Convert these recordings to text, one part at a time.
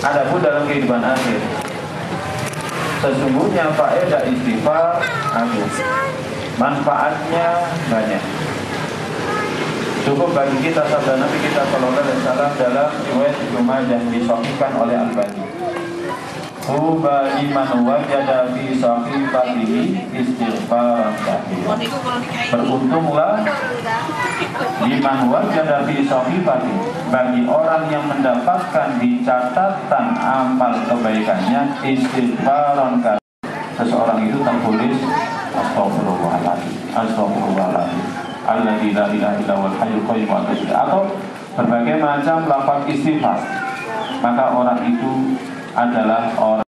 Adapun dalam kehidupan akhir, sesungguhnya faedah istighfar agung, manfaatnya banyak. Cukup bagi kita sabda Nabi kita sallallahu alaihi wasallam dalam riwayat Ibnu Majah disahihkan oleh Al-Albani. Tuba liman wajada fi sahifatihi istighfaran katsiran. Beruntunglah liman wajada fi sahifatihi, bagi orang yang mendapatkan di catatan amal kebaikannya istighfaran katsiran. Seseorang itu tertulis astagfirullahaladzim, astagfirullahaladzim, alladzi la ilaha illa huwal hayyul qayyum atau berbagai macam lafaz istighfar. Maka orang itu adalah orang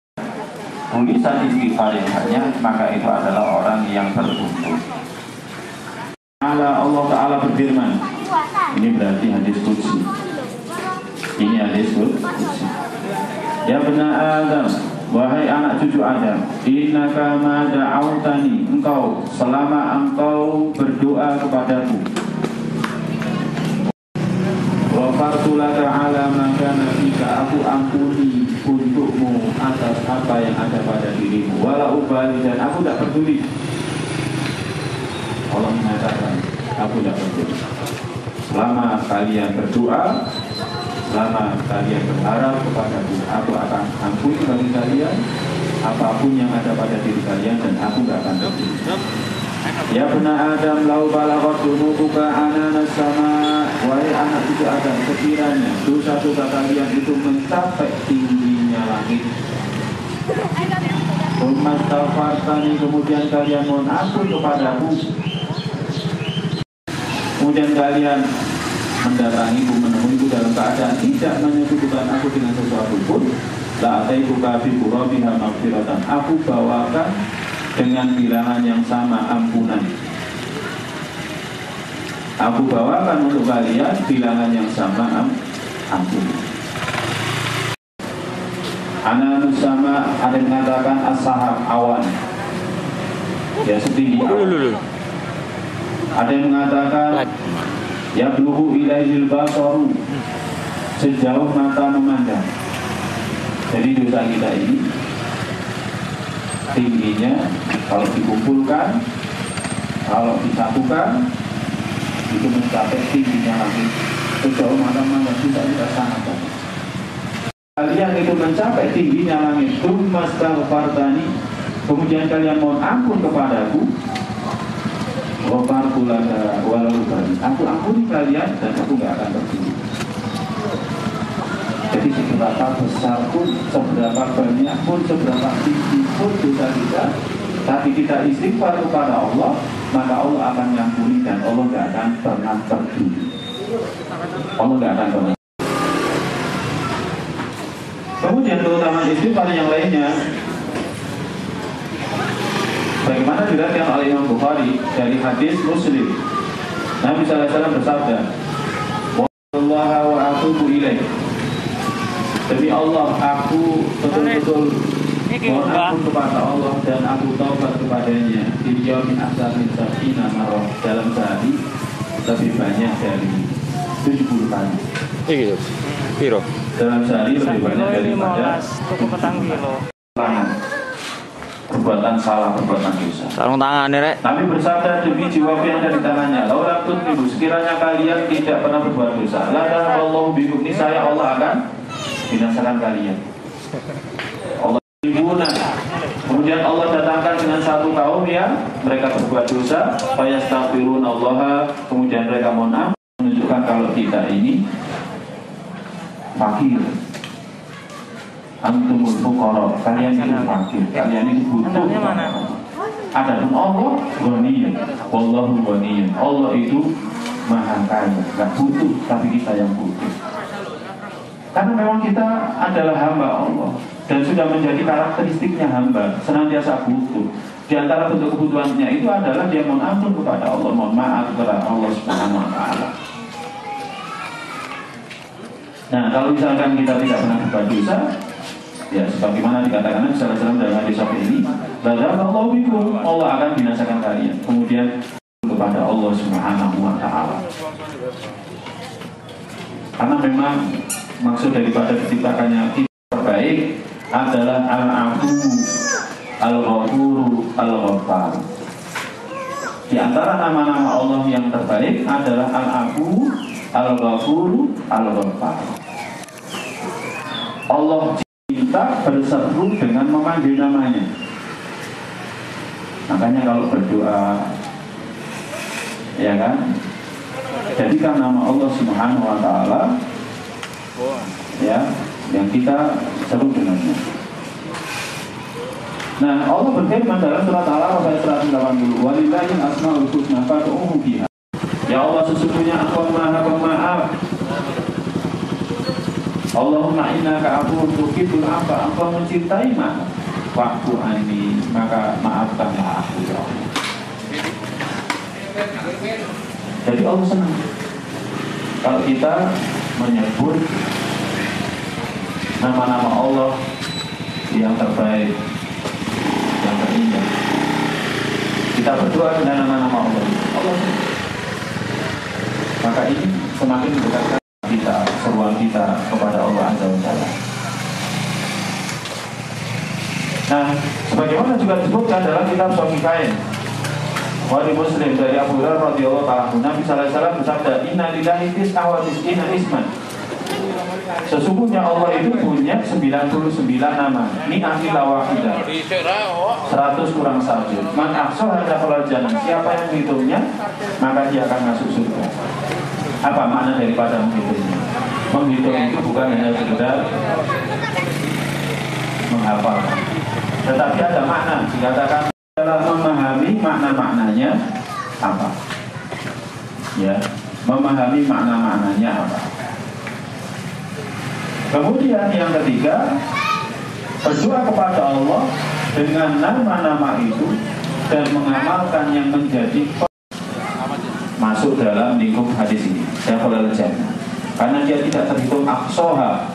tulisan istighfar yang banyak, maka itu adalah orang yang beruntung. Allah Ta'ala berfirman, ini berarti hadis qudsi. Ini hadis qudsi. Ya bani Adam, wahai anak cucu Adam, innaka ma da'autani, engkau selama engkau berdoa kepadaku, ghafartu laka ala ma kana fika, aku ampuni untukmu atas apa yang ada pada dirimu, wala ubali, dan aku tidak peduli. Allah mengatakan, aku tidak peduli. Selama kalian berdoa, selama kalian berharap kepadaku, aku akan ampuni bagi kalian apapun yang ada pada diri kalian, dan aku tidak akan peduli. Ya bani Adam, lau balaghat dunubuka ananas sama, wahai anak cucu Adam, sekiranya dosa-dosa kalian itu mencapai tingginya langit, umat tafartani, kemudian kalian mohon ampun kepadaku, kemudian kalian mendatangiku, menemuiku dalam keadaan tidak menyebutkan aku dengan sesuatu pun, la ataibuka bi qurabiha maghfiratan, aku bawakan dengan bilangan yang sama ampunan. Aku bawakan untuk kalian bilangan yang sama ampunan. Ananus sama, ada yang mengatakan as-sahab, awan, ya setinggi awan. Ada yang mengatakan ya bluhu ilaihil basaru, sejauh mata memandang. Jadi dosa kita ini tingginya, kalau dikumpulkan, kalau disatukan, itu mencapai tingginya langit. Sejauh mana-mana bisa kita sangatkan. Kalian itu mencapai tingginya langit, tumastaghfartani, kemudian kalian mohon ampun kepadaku, ghafartu laka wala ubali, aku ampuni kalian dan aku gak akan peduli. Jadi seberapa besar pun, seberapa banyak pun, seberapa tinggi pun dosa kita, tapi kita istighfar kepada Allah, maka Allah akan mengampuni dan Allah tidak akan pernah peduli. Allah tidak akan pernah. Kemudian keutamaan istighfar yang lainnya, bagaimana diriwayatkan oleh Imam Bukhari dari hadis Muslim, Nabi sallallahu alaihi wasallam bersabda, "Wallahi wa atubu ilaih." Demi Allah, aku betul-betul mohon ampun kepada Allah dan aku taubat kepadanya di yaumin aksar min sab'ina marrah, dalam sehari lebih banyak dari 70 kali. Iya, piro? Dalam sehari lebih banyak daripada perbuatan salah, perbuatan dosa. Sarung tangan nih, Rek. Nabi bersabda, demi jiwaku yang ada di tangannya, laulam tutnibu, sekiranya kalian tidak pernah berbuat dosa, lada Allah bikum, ini saya Allah akan binasakan kalian. Allah ibuna, kemudian Allah datangkan dengan satu kaum yang mereka berbuat dosa, fayastaghfiruna Allah, kemudian mereka mohon ampun, menunjukkan kalau kita ini fakir. Antumul fuqara, kalian itu fakir, kalian itu butuh. Adapun Allah ghaniyun, wallahu ghaniyun, Allah itu maha kaya, gak butuh, tapi kita yang butuh. Karena memang kita adalah hamba Allah dan sudah menjadi karakteristiknya hamba, senantiasa butuh. Di antara bentuk kebutuhannya itu adalah dia mohon ampun kepada Allah, mohon maaf kepada Allah Subhanahu wa taala. Nah, kalau misalkan kita tidak pernah berbuat dosa, ya sebagaimana dikatakan Nabi sallallahu alaihi wasallam dalam hadis ini, "Badzallahu bikum", Allah akan binasakan kalian. Kemudian kepada Allah Subhanahu wa taala. Karena memang maksud daripada diciptakannya kita terbaik adalah Al-Afu, Al-Ghafuru, Al-Ghaffar. Di antara nama-nama Allah yang terbaik adalah Al-Afu, Al-Ghafuru, Al-Ghaffar. Allah cinta berseru dengan memanggil namanya. Makanya kalau berdoa, ya kan, jadikan nama Allah Subhanahu wa Ta'ala ya yang kita seru dengannya. Nah, Allah berfirman dalam surat Al-A'raf ayat 180, "Walillahil asmaul husna fad'uhu biha." Ya Allah, sesungguhnya Engkau Maha Pemaaf. Allahumma innaka afuwwun tuhibbul 'afwa. Engkau mencintai maaf. Wa'fu anni, maka maafkanlah aku ya Allah. Jadi Allah senang kalau kita menyebut nama-nama Allah yang terbaik, yang terindah. Kita berdoa dengan nama-nama Allah. Allah senang. Maka ini semakin mendekatkan kita, seruan kita kepada Allah Azza wa Jalla. Nah, sebagaimana juga disebutkan dalam kitab Sahihah Bukhari Muslim dari Abu Hurairah radhiyallahu ta'ala anhu, Nabi sallallahu alaihi wasallam bersabda, "Inna lillahi tis'a wa tis'ina isman." Sesungguhnya Allah itu punya 99 nama. Mi'ati lawahidah, 100 kurang 1. Man ahsaha dakhala jannah. Siapa yang menghitungnya, maka dia akan masuk surga. Apa makna daripada menghitungnya? Menghitung itu bukan hanya sekedar menghafal, tetapi ada makna. Dikatakan adalah memahami makna-maknanya apa, ya, memahami makna-maknanya apa. Kemudian yang ketiga, berdoa kepada Allah dengan nama-nama itu dan mengamalkan yang menjadi masuk dalam lingkup hadis ini. Saya kalau jannah, karena dia tidak terhitung aksoha,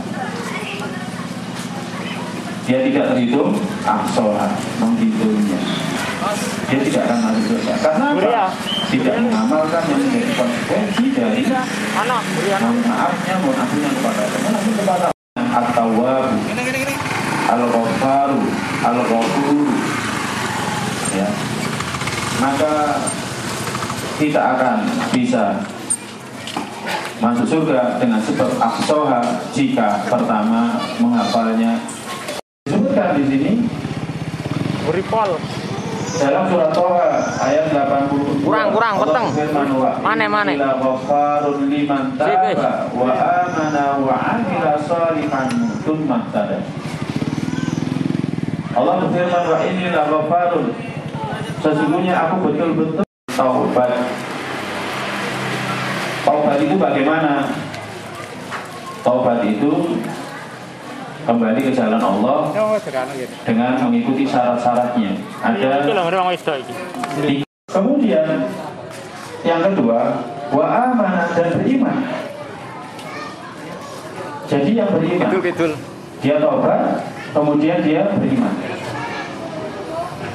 dia tidak terhitung aksoha, menghitungnya. Dia tidak akan masuk surga. Karena apa? Tidak mengamalkan yang menjadi konsekuensi dari mohon maafnya, mohon ampunnya kepada Allah, namun kepada At-Tawwab, Al-Ghaffar, Al-Ghafur, ya. Maka kita akan bisa masuk surga dengan sebab aksoha jika pertama menghafalnya. Disebutkan di sini dalam surat Toha ayat 82. Kurang peteng. Mana? Ila ghafarun liman taba wa amana wa amila shalihan tsumma tada. Allah berfirman, wa inni la ghafarun. Sesungguhnya aku betul-betul taubat. Taubat itu bagaimana? Taubat itu kembali ke jalan Allah dengan mengikuti syarat-syaratnya. Ada. Kemudian yang kedua, wa amanah, dan beriman. Jadi yang beriman, dia taubat, kemudian dia beriman.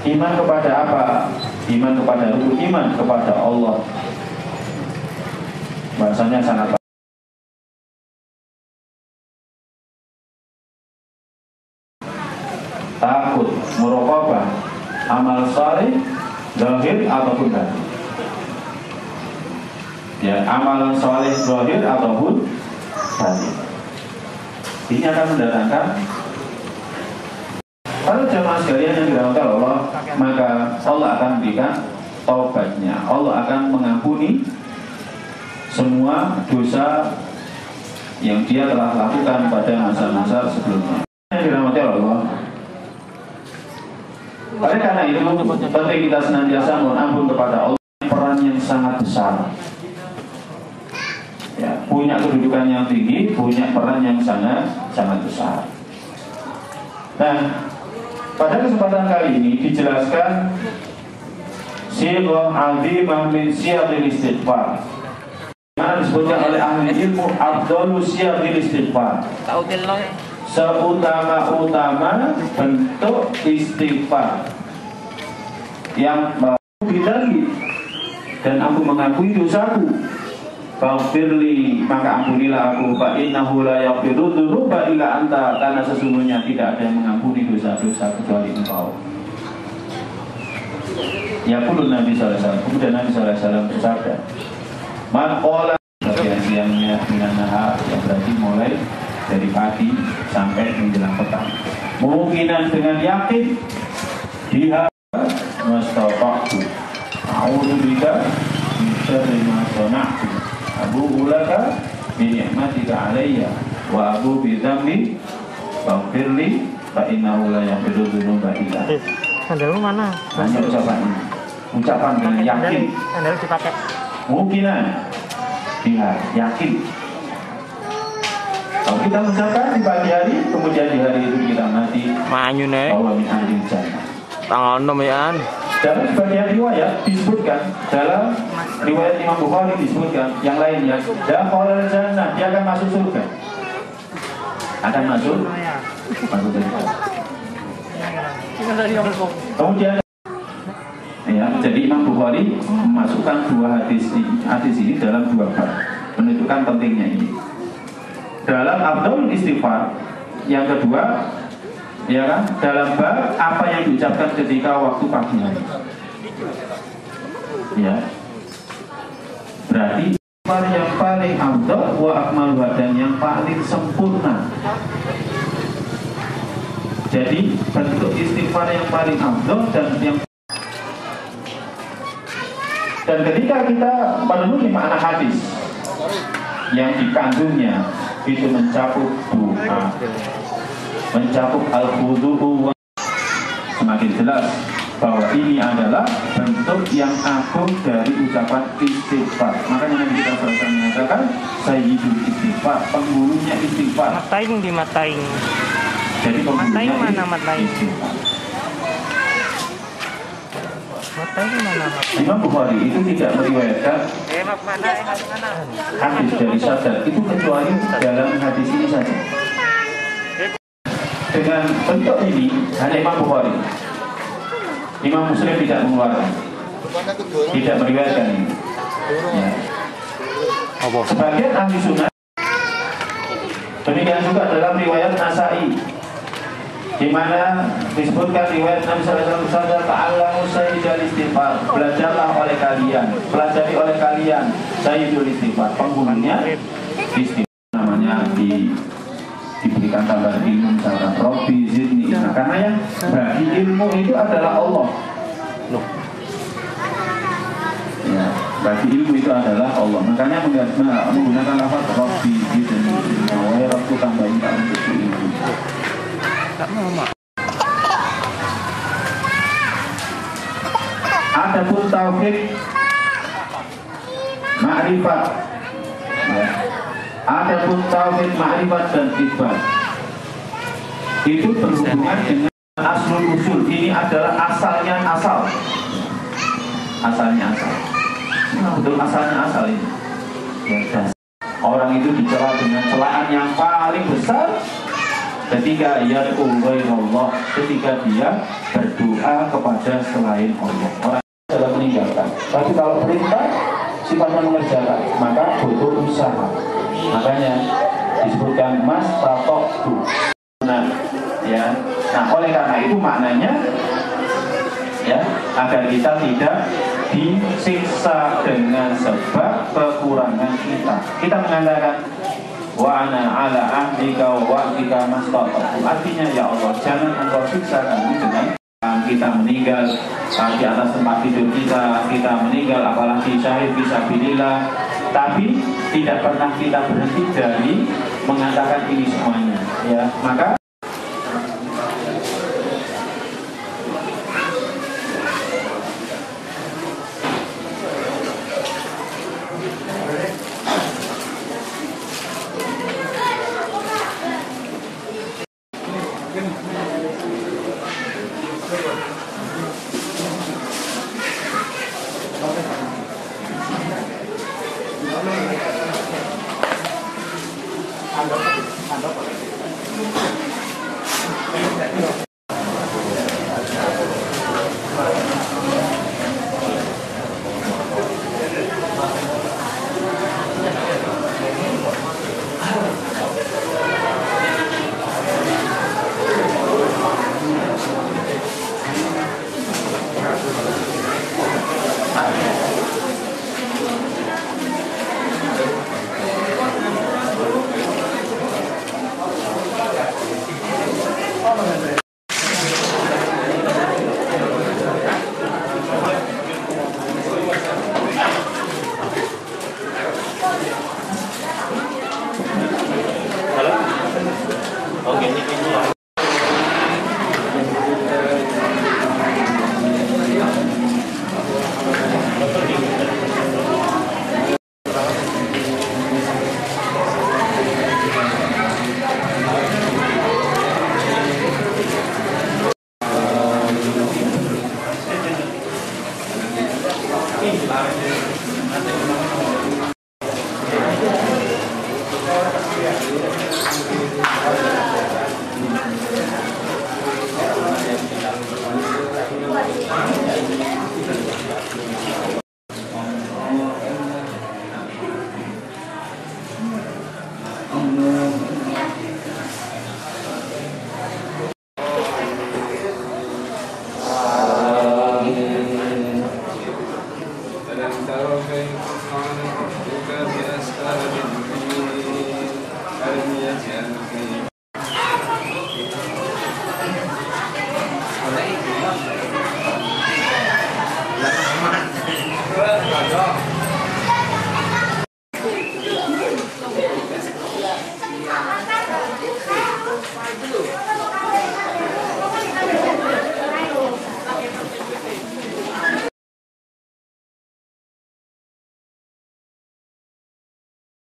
Iman kepada apa? Iman kepada rukun iman kepada Allah. Bahasanya sangat takut, muraqabah, amal saleh, zahir ataupun batin. Ya, amal saleh zahir ataupun batin. Ini akan mendatangkan, kalau jemaah sekalian yang dirahmati Allah, maka Allah akan berikan taubatnya. Allah akan mengampuni semua dosa yang dia telah lakukan pada masa-masa sebelumnya. Yang dirahmati Allah, oleh karena itu penting kita senantiasa mohon ampun kepada Allah. Peran yang sangat besar, ya, punya kedudukan yang tinggi, punya peran yang sangat besar. Nah, pada kesempatan kali ini dijelaskan sighah azimah min siyaghil istighfar. Mana disebutkan oleh ahli ilmu afdalu siyaghil istighfar. Seutama-utama bentuk istighfar yang lagi, dan aku mengakui dosaku. faghfirli, maka ampunilah aku, fa innahu la yaghfiru dzunuba illa anta, karena sesungguhnya tidak ada yang mengampuni dosa-dosa kecuali Engkau. Ya pun Nabi sallallahu alaihi wasallam. Kemudian Nabi sallallahu alaihi wasallam bersabda, "Man qala," bagian siangnya minan nahar, yang berarti mulai dari pagi sampai menjelang petang. Mukinan dengan yakin dia mastaqatu. A'udzu bika min syarri ma sana'tu. Abu'u laka bi ni'matika 'alayya wa abu bi dzambi faghfirli fa innahu la yaghfiru dzunuba illa anta. Sandalmu mana? Hanya ucapan dengan yakin. Sandal dipakai. Mukinan dia yakin. Kalau kita mengucapkan di pagi hari, kemudian di hari itu kita mati, Manyu nih. bahwa min ahli jannah. Tanggal 6 ya. Dalam sebagian riwayat disebutkan, dalam riwayat Imam Bukhari disebutkan, yang lainnya, dakhalal jannah, dia akan masuk surga. Akan masuk surga. Kemudian ya, jadi Imam Bukhari memasukkan dua hadis ini dalam dua bab, menunjukkan pentingnya ini. Dalam Abdul Istighfar yang kedua, ya kan, dalam bab apa yang diucapkan ketika waktu pagi hari. Ya, berarti istighfar yang paling afdal wa akmal dan yang paling sempurna. Jadi bentuk istighfar yang paling afdal dan ketika kita memenuhi makna hadis yang dikandungnya itu mencakup doa, mencakup al-khudu'u, semakin jelas bahwa ini adalah bentuk yang agung dari ucapan istighfar. Makanya Nabi kita selalu mengatakan sayyidul istighfar, penghulunya istighfar. Matain di matain. Jadi Matain penghulunya mana matain? istighfar. Matain mana matain? Imam Bukhari itu tidak meriwayatkan hadis dari Syaddad itu kecuali dalam hadis ini saja. Dengan bentuk ini hanya Imam Bukhari. Imam Muslim tidak mengeluarkan, tidak meriwayatkan ini. Ya. Sebagian ahli sunnah, demikian juga dalam riwayat Nasai, di mana disebutkan riwayat Nabi sallallahu alaihi wasallam, ta'allamu sayyidul istighfar, belajarlah oleh kalian, pelajari oleh kalian sayyidul istighfar, penghulunya istighfar. Namanya diberikan tambahan ilmu, misalkan Robbi zidni. Nah, karena yang bagi ilmu itu adalah Allah. Ya, bagi ilmu itu adalah Allah. Makanya menggunakan lafaz Robbi zidni. Wahai Rabbku tambahin tak untuk ilmu. Adapun tauhid ma'rifat, ya. Adapun tauhid ma'rifat dan isbat itu berhubungan dengan aslul usul. Ini adalah asalnya asal. Asalnya asal. Nah, betul asalnya asal ini. Ya, orang itu dicela dengan celaan yang paling besar ketika yad'u ghairallah, ketika dia berdoa kepada selain Allah. Orang adalah meninggalkan. Tapi kalau perintah sifatnya mengerjakan, maka butuh usaha. Makanya disebutkan mas tatoktu. Nah, ya. Nah, oleh karena itu maknanya ya, agar kita tidak disiksa dengan sebab kekurangan kita. Kita mengatakan wa ana ala ahdika wa wa'dika mastata'tu. Artinya ya Allah, jangan Engkau siksa kami dengan kita meninggal di atas tempat tidur kita meninggal, apalagi syahid fisabilillah. Tapi tidak pernah kita berhenti dari mengatakan ini semuanya, ya. Maka